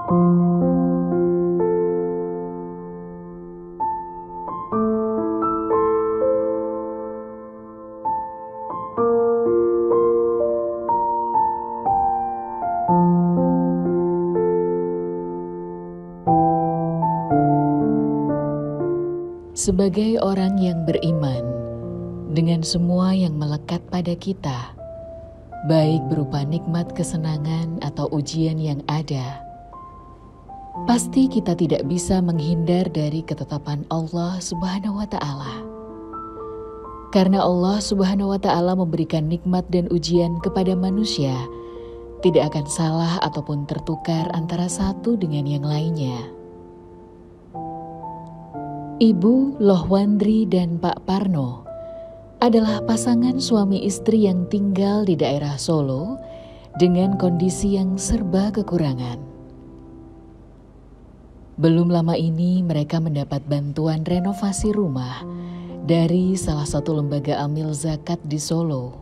Sebagai orang yang beriman, dengan semua yang melekat pada kita, baik berupa nikmat kesenangan atau ujian yang ada, pasti kita tidak bisa menghindar dari ketetapan Allah Subhanahu wa Ta'ala. Karena Allah Subhanahu wa Ta'ala memberikan nikmat dan ujian kepada manusia, tidak akan salah ataupun tertukar antara satu dengan yang lainnya. Ibu Lohwandri dan Pak Parno adalah pasangan suami istri yang tinggal di daerah Solo dengan kondisi yang serba kekurangan. Belum lama ini mereka mendapat bantuan renovasi rumah dari salah satu lembaga amil zakat di Solo.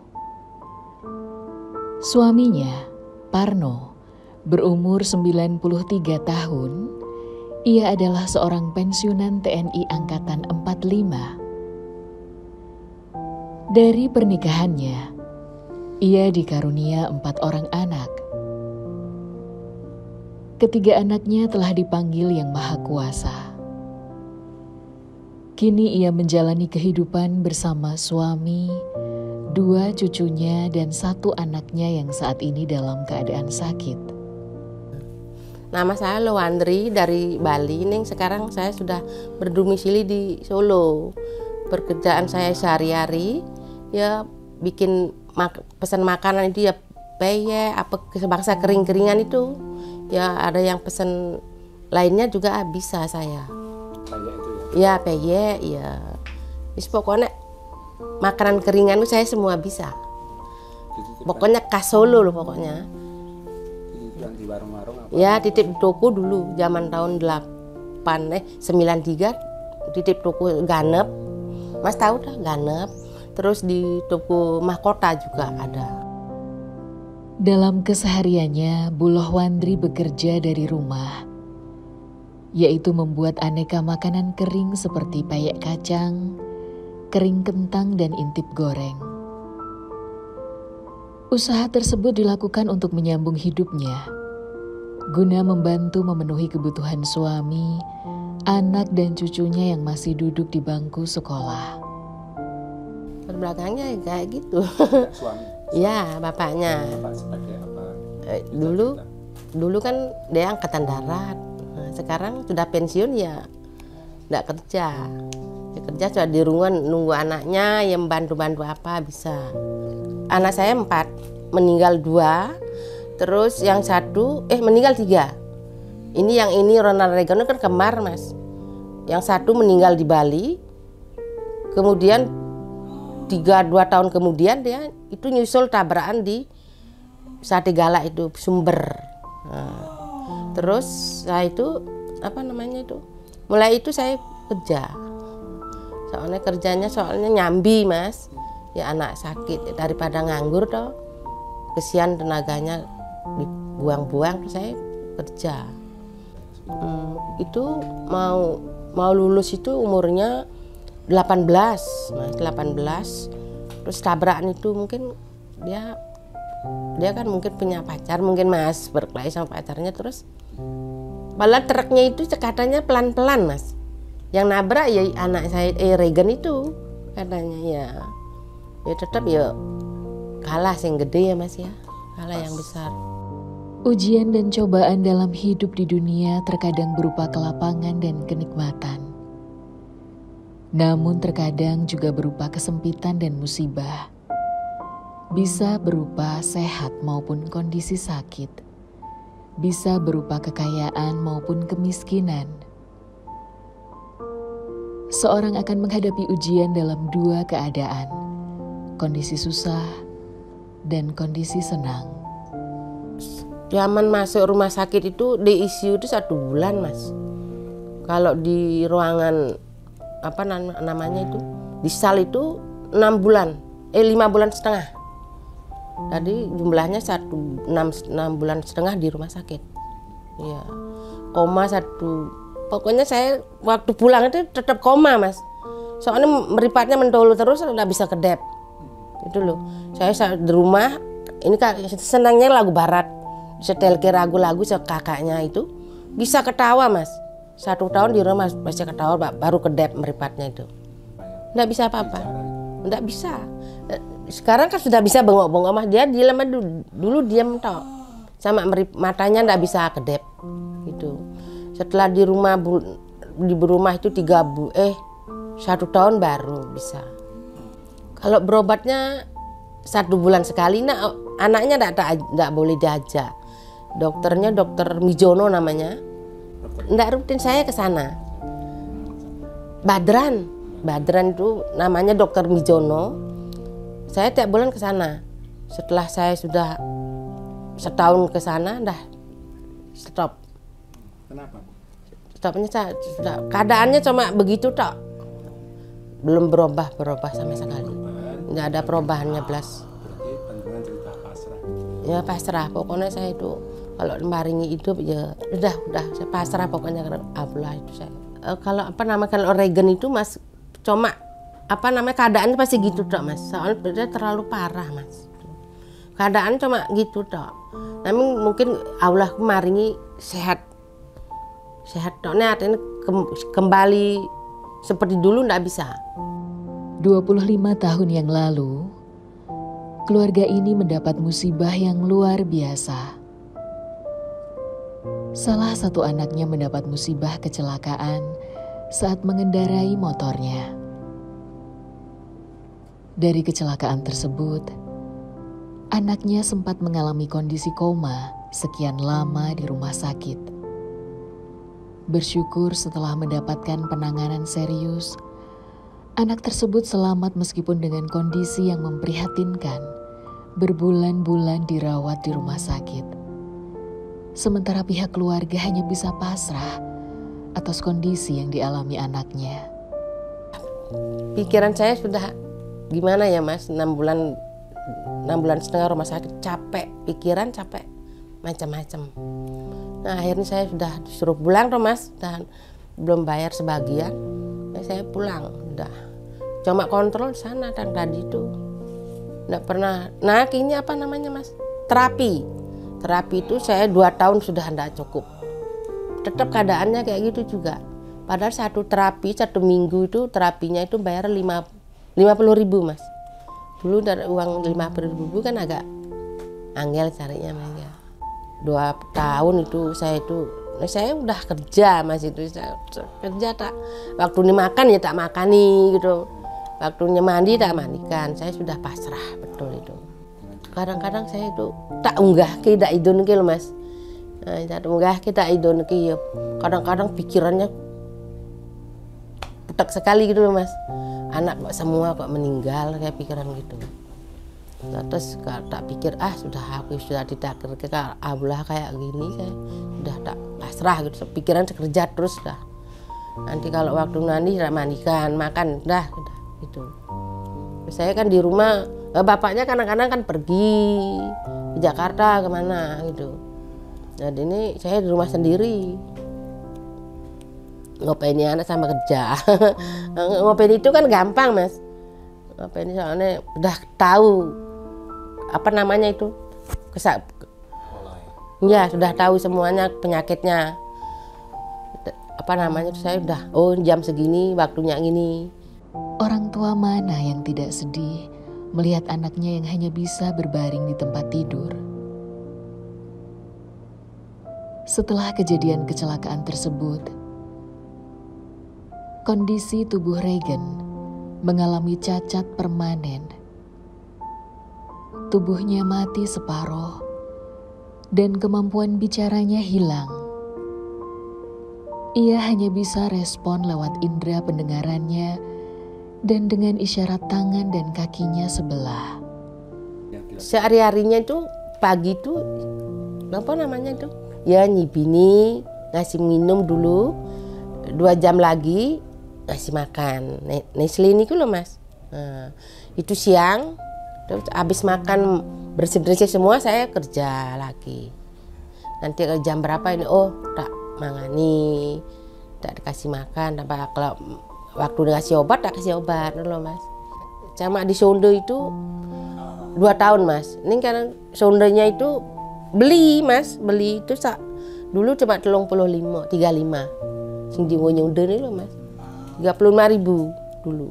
Suaminya, Parno, berumur 93 tahun. Ia adalah seorang pensiunan TNI Angkatan 45. Dari pernikahannya, ia dikarunia 4 orang anak. Ketiga anaknya telah dipanggil Yang Maha Kuasa. Kini ia menjalani kehidupan bersama suami, 2 cucunya dan 1 anaknya yang saat ini dalam keadaan sakit. Nama saya Lohwandri dari Bali. Nih sekarang saya sudah berdomisili di Solo. Pekerjaan saya sehari-hari ya bikin pesan makanan itu ya peye apa sebangsa kering-keringan itu. Ya ada yang pesan lainnya juga bisa saya. Peye itu ya? Ya peye ya. Pokoknya makanan keringan itu saya semua bisa. Pokoknya khas Solo loh pokoknya. Di warung-warung apa? Ya titip di toko dulu zaman tahun 93 titip toko Ganep. Mas tahu dah Ganep. Terus di toko Mahkota juga ada. Dalam kesehariannya, Bu Lohwandri bekerja dari rumah, yaitu membuat aneka makanan kering seperti peyek kacang, kering kentang dan intip goreng. Usaha tersebut dilakukan untuk menyambung hidupnya, guna membantu memenuhi kebutuhan suami, anak dan cucunya yang masih duduk di bangku sekolah. Belakangnya kayak gitu. Suami? Ya, bapaknya. Bapak sebagai apa? Dulu kan dia angkatan darat. Nah, sekarang sudah pensiun ya nggak kerja. Ya, kerja sudah di rumah nunggu anaknya yang bantu-bantu apa bisa. Anak saya 4, meninggal 2, terus yang 1 meninggal 3. Yang ini Ronald Reagan kan kembar Mas. Yang 1 meninggal di Bali, kemudian 2 tahun kemudian dia itu nyusul tabrakan di Sate Galak itu Sumber. Nah, terus saya itu mulai itu saya kerja. Soalnya nyambi Mas. Ya anak sakit daripada nganggur toh, kesian tenaganya dibuang-buang, saya kerja. Itu mau lulus itu umurnya 18, Mas, 18. Terus tabrakan itu mungkin dia kan mungkin punya pacar, mungkin Mas berkelahi sama pacarnya, terus malah truknya itu katanya pelan-pelan Mas. Yang nabrak ya anak saya Regan itu katanya ya. Ya tetap ya kalah yang gede ya Mas ya, kalah yang besar. Ujian dan cobaan dalam hidup di dunia terkadang berupa kelapangan dan kenikmatan. Namun terkadang juga berupa kesempitan dan musibah. Bisa berupa sehat maupun kondisi sakit. Bisa berupa kekayaan maupun kemiskinan. Seorang akan menghadapi ujian dalam 2 keadaan. Kondisi susah dan kondisi senang. Zaman masuk rumah sakit itu di ICU itu 1 bulan Mas. Kalau di ruangan itu di sal itu 5 bulan setengah. Tadi jumlahnya 6 bulan setengah di rumah sakit. Iya, koma 1. Pokoknya saya waktu pulang itu tetap koma mas. Soalnya meripatnya mentolo terus, nggak bisa kedep. Itu loh. Saya di rumah, ini senangnya lagu barat. Setel ke lagu-lagu kakaknya itu bisa ketawa mas. 1 tahun di rumah masih ketawa, baru kedep meripatnya itu. Nggak bisa apa-apa, nggak bisa. Sekarang kan sudah bisa bengok-bengok mas. Dia diam dulu diam tok, sama matanya nggak bisa kedep. Itu. Setelah di rumah itu 1 tahun baru bisa. Kalau berobatnya 1 bulan sekali, nah anaknya nggak boleh diajak. Dokternya dokter Mijono namanya. Nggak rutin saya ke sana. Badran itu namanya dokter Mijono. Saya tiap bulan ke sana. Setelah saya sudah setahun ke sana, dah stop. Kenapa? Stopnya sudah keadaannya cuma begitu tok. Belum berubah sama sekali. Nggak ada perubahannya belas. Berarti panjenengan cerita pasrah. Ya pasrah, pokoknya saya itu kalau maringi hidup ya udah saya pasrah pokoknya karena Allah itu saya. Kalau Oregon itu mas, cuma keadaannya pasti gitu tok mas. Soalnya dia terlalu parah mas. Keadaan cuma gitu tok. Namun mungkin Allah maringi sehat toknya artinya kembali seperti dulu nggak bisa. 25 tahun yang lalu, keluarga ini mendapat musibah yang luar biasa. Salah satu anaknya mendapat musibah kecelakaan saat mengendarai motornya. Dari kecelakaan tersebut, anaknya sempat mengalami kondisi koma sekian lama di rumah sakit. Bersyukur setelah mendapatkan penanganan serius, anak tersebut selamat meskipun dengan kondisi yang memprihatinkan, berbulan-bulan dirawat di rumah sakit. Sementara pihak keluarga hanya bisa pasrah atas kondisi yang dialami anaknya. Pikiran saya sudah gimana ya mas, 6 bulan setengah rumah sakit, capek, pikiran capek, macam-macam. Nah akhirnya saya sudah disuruh pulang tuh mas, dan belum bayar sebagian, saya pulang, udah. Cuma kontrol di sana dan tadi itu, nggak pernah. Nah ini apa namanya mas, terapi itu saya 2 tahun sudah tidak cukup. Tetap keadaannya kayak gitu juga. Padahal 1 terapi 1 minggu itu terapinya itu bayar 50.000 mas. Dulu dari uang 50.000 kan agak angel carinya mas ya. 2 tahun itu saya udah kerja mas itu, saya kerja tak. Waktunya makan ya tak makani gitu. Waktunya mandi tak mandikan. Saya sudah pasrah betul itu. Kadang-kadang saya itu tak unggah ke tak idon ke loh mas. Tak unggah ke tak idon ke ya. Kadang-kadang pikirannya putak sekali gitu loh mas. Anak kok semua kok meninggal, kayak pikiran gitu. Terus tak pikir sudah ditakdir ke Allah kayak gini, saya sudah tak pasrah gitu. Pikiran kerja terus dah. Nanti kalau waktu nanti tak mandikan, makan dah gitu. Saya kan di rumah, bapaknya kadang-kadang kan pergi ke Jakarta kemana gitu. Jadi ini saya di rumah sendiri. Ngopainnya anak sama kerja. Ngopain itu kan gampang mas. Ngopain soalnya udah tahu apa namanya itu, ya sudah tahu semuanya penyakitnya. Apa namanya itu saya udah, jam segini waktunya gini. Orang tua mana yang tidak sedih melihat anaknya yang hanya bisa berbaring di tempat tidur? Setelah kejadian kecelakaan tersebut, kondisi tubuh Regan mengalami cacat permanen. Tubuhnya mati separuh dan kemampuan bicaranya hilang. Ia hanya bisa respon lewat indera pendengarannya dan dengan isyarat tangan dan kakinya sebelah. Sehari-harinya itu pagi itu apa namanya itu? Ya nyibini, ngasih minum dulu, 2 jam lagi ngasih makan. Nestle ini loh mas. Nah, itu siang, terus habis makan bersih-bersih semua saya kerja lagi. nanti jam berapa ini, oh tak mangani, tak dikasih makan, apa kalau waktu dikasih obat tak kasih obat loh mas. Cuma di sonde itu 2 tahun mas. Ini karena sondenya itu beli mas, beli itu dulu cuma 35 sing di nyonde ini loh mas, 35.000 dulu.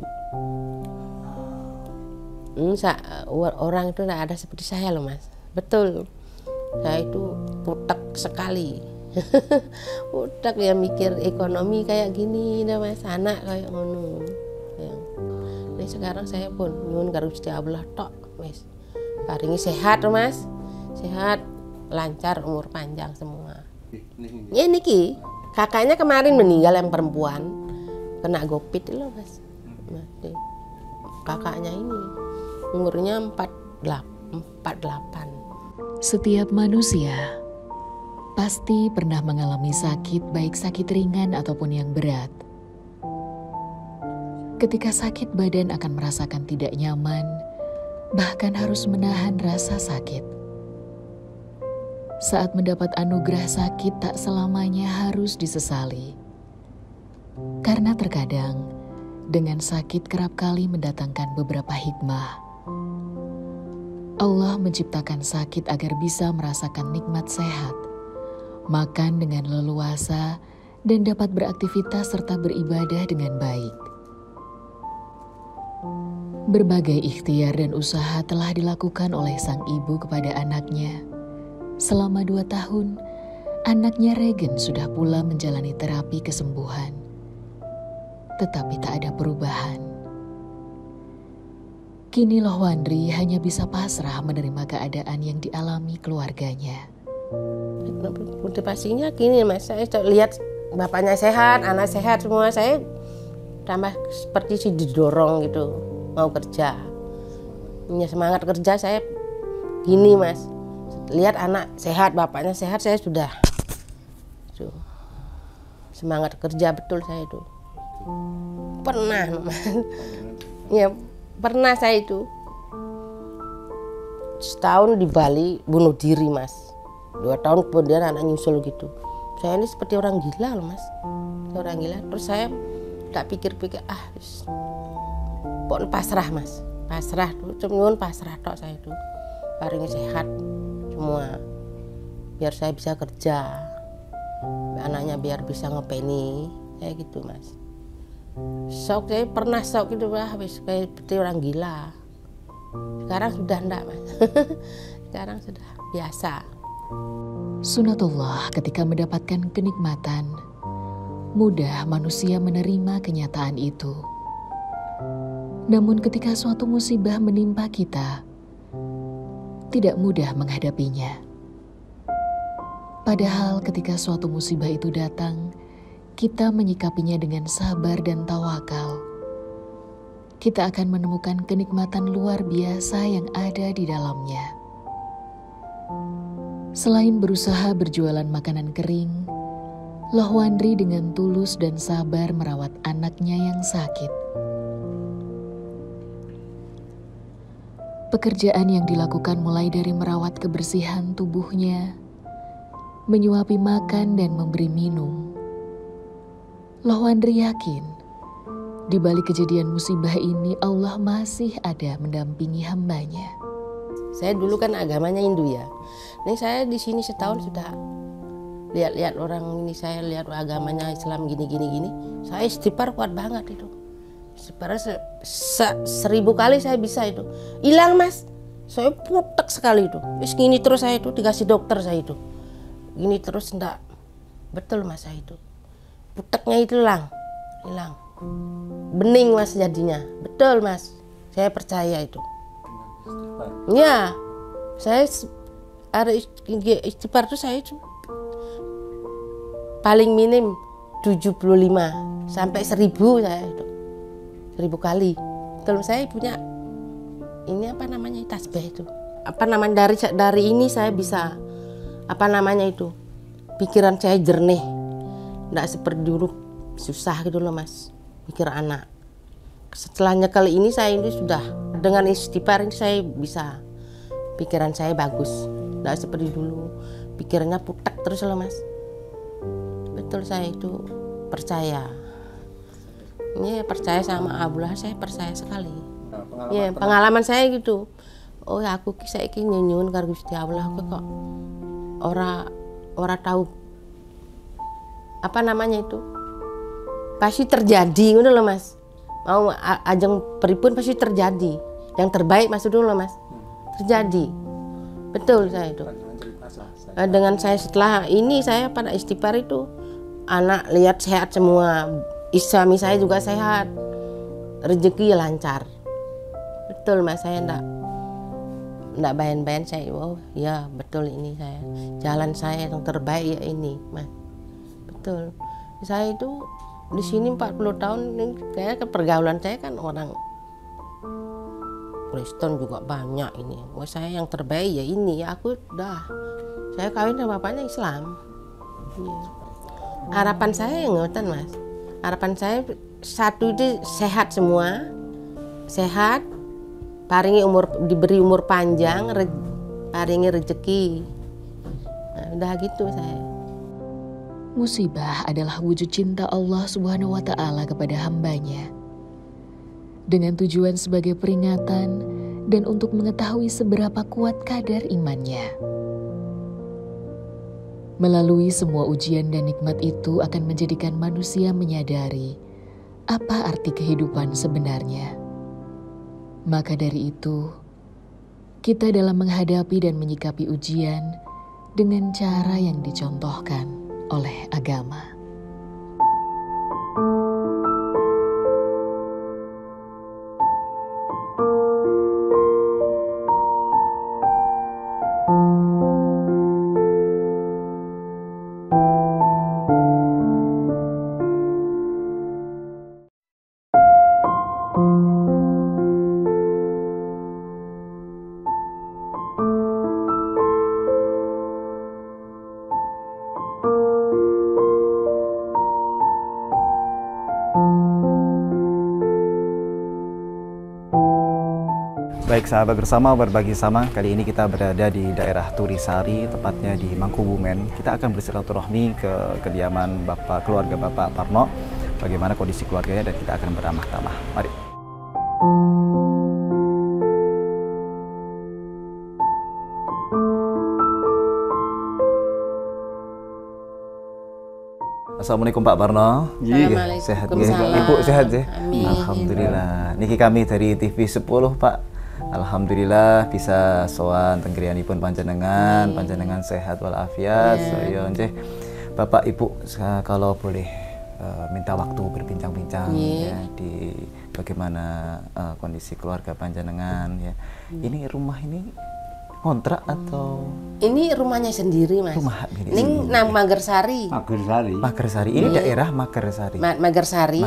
Orang itu tidak ada seperti saya loh mas, betul. Saya itu putek sekali. Putek ya mikir ekonomi kayak gini dah mas, anak kayak ngono. Ini sekarang saya pun nyuwun karo Gusti Allah tok wis. Paringi sehat loh mas, sehat, lancar, umur panjang semua. Ya niki kakaknya kemarin meninggal yang perempuan, kena COVID loh mas. Kakaknya ini umurnya 48. Setiap manusia pasti pernah mengalami sakit, baik sakit ringan ataupun yang berat. Ketika sakit, badan akan merasakan tidak nyaman, bahkan harus menahan rasa sakit. Saat mendapat anugerah sakit, tak selamanya harus disesali. Karena terkadang dengan sakit kerap kali mendatangkan beberapa hikmah. Allah menciptakan sakit agar bisa merasakan nikmat sehat, makan dengan leluasa, dan dapat beraktivitas serta beribadah dengan baik. Berbagai ikhtiar dan usaha telah dilakukan oleh sang ibu kepada anaknya. Selama 2 tahun, anaknya Regen sudah pula menjalani terapi kesembuhan. Tetapi tak ada perubahan. Kini Lohwandri hanya bisa pasrah menerima keadaan yang dialami keluarganya. Motivasinya gini mas, saya lihat bapaknya sehat, anak sehat semua, saya tambah seperti si didorong gitu, mau kerja. Punya semangat kerja saya gini mas, lihat anak sehat, bapaknya sehat, saya sudah semangat kerja betul saya itu. Pernah mas, ya pernah saya itu setahun di Bali bunuh diri mas, 2 tahun kemudian anak nyusul gitu. Saya ini seperti orang gila loh mas, orang gila. Terus saya tak pikir-pikir, pokoknya pasrah mas, pasrah tuh, cuma pasrah tok saya itu. Paling sehat semua, biar saya bisa kerja, anaknya biar bisa ngopeni, kayak gitu mas. Shock, saya pernah shock gitu lah, kayak seperti orang gila. Sekarang sudah enggak mas. Sekarang sudah biasa. Sunatullah, ketika mendapatkan kenikmatan, mudah manusia menerima kenyataan itu. Namun ketika suatu musibah menimpa kita, tidak mudah menghadapinya. Padahal ketika suatu musibah itu datang, kita menyikapinya dengan sabar dan tawakal. Kita akan menemukan kenikmatan luar biasa yang ada di dalamnya. Selain berusaha berjualan makanan kering, Lohwandri dengan tulus dan sabar merawat anaknya yang sakit. Pekerjaan yang dilakukan mulai dari merawat kebersihan tubuhnya, menyuapi makan dan memberi minum. Lohwandri yakin, di balik kejadian musibah ini Allah masih ada mendampingi hambanya. Saya dulu kan agamanya Hindu ya. Ini saya di sini setahun sudah lihat-lihat orang ini, saya lihat agamanya Islam gini. Saya istighfar kuat banget itu. Istighfar 1000 kali saya bisa itu. Hilang mas, saya putek sekali itu. Wis gini terus saya itu, dikasih dokter saya itu. Gini terus enggak. Betul mas saya itu. Puteknya itu hilang. Bening mas jadinya, betul mas. Saya percaya itu. Ya, saya ada istighfar itu saya paling minim 75 sampai 1000 saya itu. 1000 kali. Betul, saya punya ini apa namanya tasbih itu. Apa namanya dari ini saya bisa apa namanya itu. Pikiran saya jernih. Nggak seperti dulu susah gitu loh mas, mikir anak. Setelahnya kali ini saya ini sudah dengan istighfar ini saya bisa, pikiran saya bagus, nggak seperti dulu pikirannya putek terus loh Mas. Betul, saya itu percaya. Ini percaya sama Allah, saya percaya sekali. Nah, Pengalaman saya gitu. Oh ya aku saiki nyunyun karo Gusti Allah kok ora tahu apa namanya itu. Pasti terjadi ngono loh Mas. Mau ajeng pripun pasti terjadi. Yang terbaik maksud dulu loh Mas. Terjadi. Betul saya itu. Dengan saya setelah ini saya pada istighfar itu anak lihat sehat semua, suami saya juga sehat, rezeki lancar. Betul Mas, saya enggak bayan-bayan, saya oh ya betul ini saya jalan saya yang terbaik ya ini Mas. Betul. Saya itu di sini 40 tahun ini kayak pergaulan saya kan orang Kristen juga banyak ini. Wah saya yang terbaik ya ini ya aku dah. Saya kawin sama bapaknya Islam. Ya. Harapan saya yang ngoten Mas. Harapan saya satu itu sehat semua, sehat, diberi umur panjang, paringi rezeki. Nah, udah gitu saya. Musibah adalah wujud cinta Allah Subhanahu wa Ta'ala kepada hambanya, dengan tujuan sebagai peringatan dan untuk mengetahui seberapa kuat kadar imannya. Melalui semua ujian dan nikmat itu akan menjadikan manusia menyadari apa arti kehidupan sebenarnya. Maka dari itu, kita dalam menghadapi dan menyikapi ujian dengan cara yang dicontohkan oleh agama. Baik sahabat bersama berbagi sama, kali ini kita berada di daerah Turisari, tepatnya di Mangkubumen. Kita akan bersilaturahmi ke kediaman keluarga Bapak Parno, bagaimana kondisi keluarganya, dan kita akan beramah tamah. Mari. Assalamualaikum Pak Parno. Assalamualaikum. Sehat ya? Ibu sehat ya? Amin. Alhamdulillah. Niki kami dari TV 10 Pak. Alhamdulillah bisa sowan tenggrianipun panjenengan, panjenengan sehat walafiat. Saya nggih. Bapak Ibu kalau boleh minta waktu berbincang-bincang ya di bagaimana kondisi keluarga panjenengan ya. Ini rumah ini kontrak atau ini rumahnya sendiri Mas. Rumah milik Ini sendiri. nang Magersari. Magersari. Ini daerah Magersari. Magersari.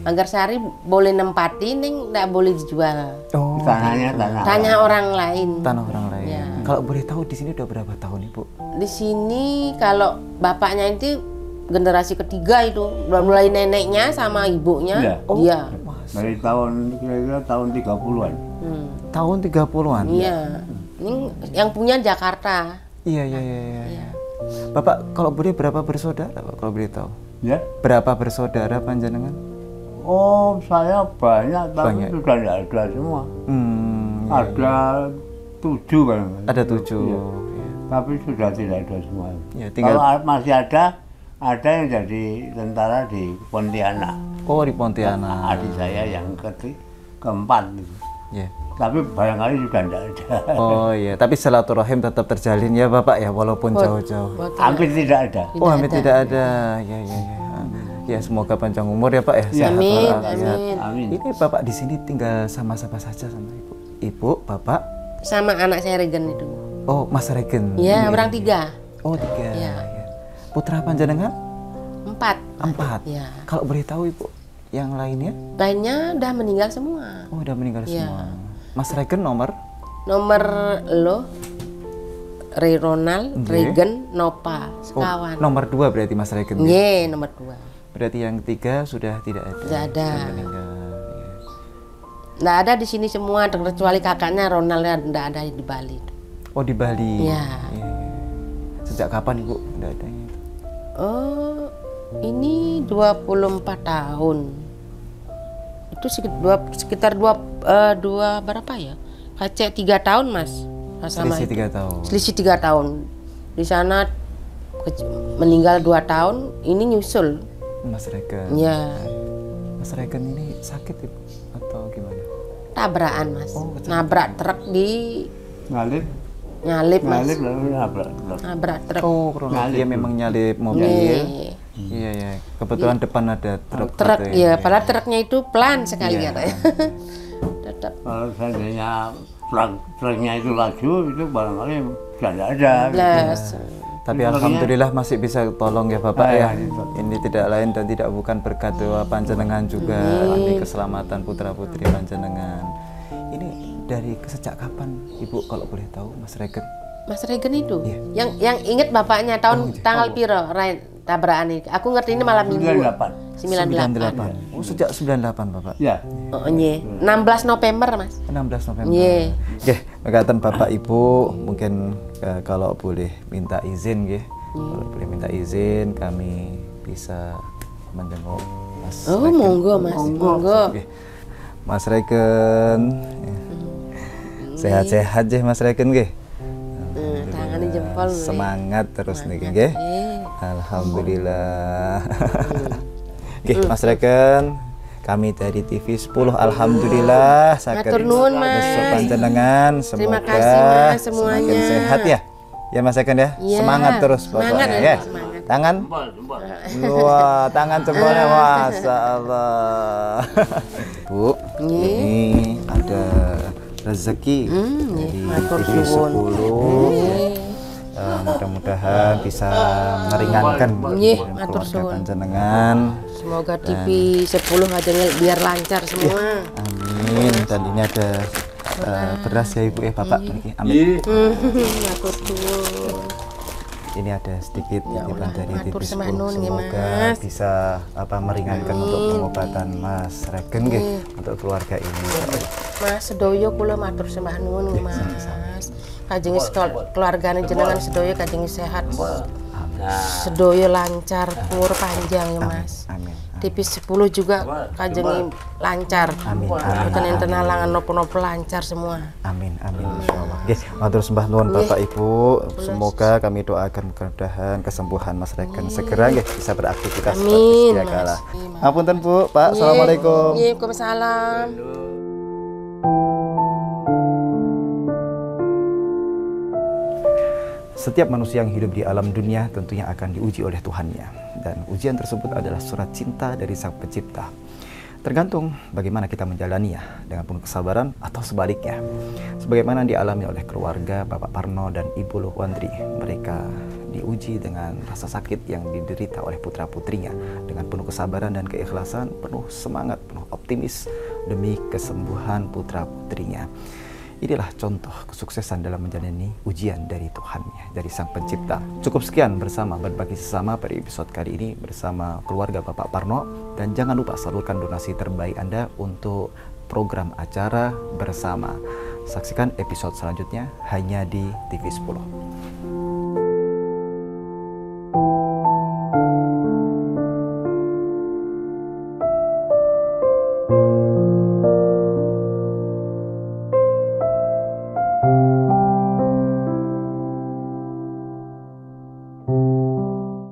Magersari boleh nempati, ning nggak boleh dijual. Oh, Tanya orang lain. tanah orang lain. Ya. Kalau boleh tahu di sini udah berapa tahun Ibu? Di sini kalau bapaknya itu generasi ketiga itu, mulai neneknya sama ibunya, dia. Dari tahun kira-kira tahun 30-an. Tahun 30-an. Iya. Ini yang punya Jakarta. Iya. Bapak kalau boleh berapa bersaudara Pak, kalau boleh tahu? Ya. Berapa bersaudara panjenengan? Oh, saya banyak tapi Banyak. sudah tidak ada semua. Ada 7 kan. Ada 7. Iya. Ya. Tapi sudah tidak ada semua. Ya, tinggal. Kalau masih ada yang jadi tentara di Pontianak. Oh, di Pontianak. Adik saya yang keempat. Ya. Tapi barangkali sudah tidak ada. Oh iya, tapi silaturahim tetap terjalin ya Bapak ya, walaupun jauh-jauh. Hampir tidak ada. Oh, hampir tidak ada. Ya. Ya, semoga panjang umur ya Pak ya. Sehat Amin, walafiat. Amin. Ini Bapak di sini tinggal sama siapa saja sama Ibu? Ibu, Bapak? Sama anak saya Regen itu. Oh, Mas Regen. Iya, orang 3. Oh, 3. Iya. Ya. Putra panjenengan? 4. 4. Iya. Kalau boleh tahu Ibu, yang lainnya? Lainnya udah meninggal semua. Oh, udah meninggal Iya. semua. Mas Regen nomor? Nomor lo Ray Ronald, Nggih. Regen, Nopa, Oh, sekawan. nomor 2 berarti Mas Regen. Nggih, nomor 2. Berarti yang 3 sudah tidak ada. Tidak ada. Sudah meninggal. Ya. Nggak ada di sini semua, kecuali kakaknya Ronald nggak ada di Bali. Oh, di Bali. Iya. Iya. Sejak kapan Ibu dadanya itu? Oh, ini 24 tahun. Itu sekitar dua berapa ya? Kacek 3 tahun Mas. Sama Selisih 3 tahun. Selisih 3 tahun. Di sana meninggal 2 tahun, ini nyusul. Mas Regen. Ya, Mas Regen ini sakit Ibu atau gimana? tabrakan Mas. Oh, kecelakaan. Nabrak truk di nyalip Mas. Ngalip lalu nabrak. Nabrak truk. Oh, dia memang nyalip mobil. Nih. Iya ya. Kebetulan depan ada truk. Truk gitu ya, padahal truknya itu pelan sekali Iya. katanya. Tetap Kalau seandainya truknya itu laju, itu barangkali sudah tidak ada. belas. Tapi Makanya- alhamdulillah masih bisa tolong ya Bapak Ah, ya. ya, itu. Ini tidak lain dan tidak bukan berkat doa panjenengan juga demi keselamatan putra putri panjenengan. Ini dari sejak kapan Ibu kalau boleh tahu Mas Regen? Mas Regen itu, Iya. yang inget bapaknya tanggal piro, tabrakan ini. Aku ngerti ini malam minggu. 98. Oh, sejak 98 Bapak. Ya. Oh, iya. 16 November Mas. 16 November. Iya. Nggih, mekaten Bapak Ibu, mungkin kalau boleh minta izin nggih. Kalau boleh minta izin kami bisa menjenguk Mas Oh, Regen. monggo Mas, monggo. Nggih. Mas Regen. Sehat-sehat ya Mas Regen nggih. Tangannya jempol. nih. Semangat terus niki nggih. Alhamdulillah. Oke, Mas Regen, kami dari TV 10 alhamdulillah Matur nuwun, Mas. besok panjenengan Terima semoga kasih, Mas, semuanya. semakin sehat ya. Ya Mas Regen ya. Iya. Semangat terus Semangat, pokoknya ya, ya. semangat. Tangan. Wah, tangan jempolnya Masya Allah. Bu, ini ada rezeki dari matur TV suwun. 10. Mudah-mudahan bisa meringankan Nggih, keluarga matur suwun. panjenengan. Semoga TV 10 aja biar lancar semua. Amin. Dan ini ada beras ya Ibu ya Bapak. Niki. Amin. Matur suwun. Ini ada sedikit titipan dari TV matur 10. sembah nuwun nggih, Semoga Mas. bisa meringankan untuk pengobatan Mas Regen nggih untuk keluarga ini. Mas sedoyo kula matur sembah nuwun nggih, Mas. Kajeng keluargane jenengan sedoyo kajeng sehat. Sedoyo lancar, umur panjang ya Mas. Amin. TV 10 juga kajeng lancar. Amin. Boten enten halangan napa-napa lancar semua. Amin, amin, insyaallah. Oke, matur sembah nuwun Bapak Ibu. Semoga kami doakan kemudahan kesembuhan Mas Regen segera nggih bisa beraktivitas seperti Amin, sedia Mas. kala. Iya, Mas. Ngapunten Bu, Pak. Assalamualaikum. Nggih, Waalaikumsalam. Setiap manusia yang hidup di alam dunia tentunya akan diuji oleh Tuhannya. Dan ujian tersebut adalah surat cinta dari Sang Pencipta. Tergantung bagaimana kita menjalaninya, dengan penuh kesabaran atau sebaliknya. Sebagaimana dialami oleh keluarga Bapak Parno dan Ibu Luhwandri. Mereka diuji dengan rasa sakit yang diderita oleh putra-putrinya. Dengan penuh kesabaran dan keikhlasan, penuh semangat, penuh optimis demi kesembuhan putra-putrinya. Inilah contoh kesuksesan dalam menjalani ujian dari Tuhannya, dari Sang Pencipta. Cukup sekian bersama Berbagi Sesama pada episode kali ini bersama keluarga Bapak Parno. Dan jangan lupa salurkan donasi terbaik Anda untuk program acara bersama. Saksikan episode selanjutnya hanya di TV 10.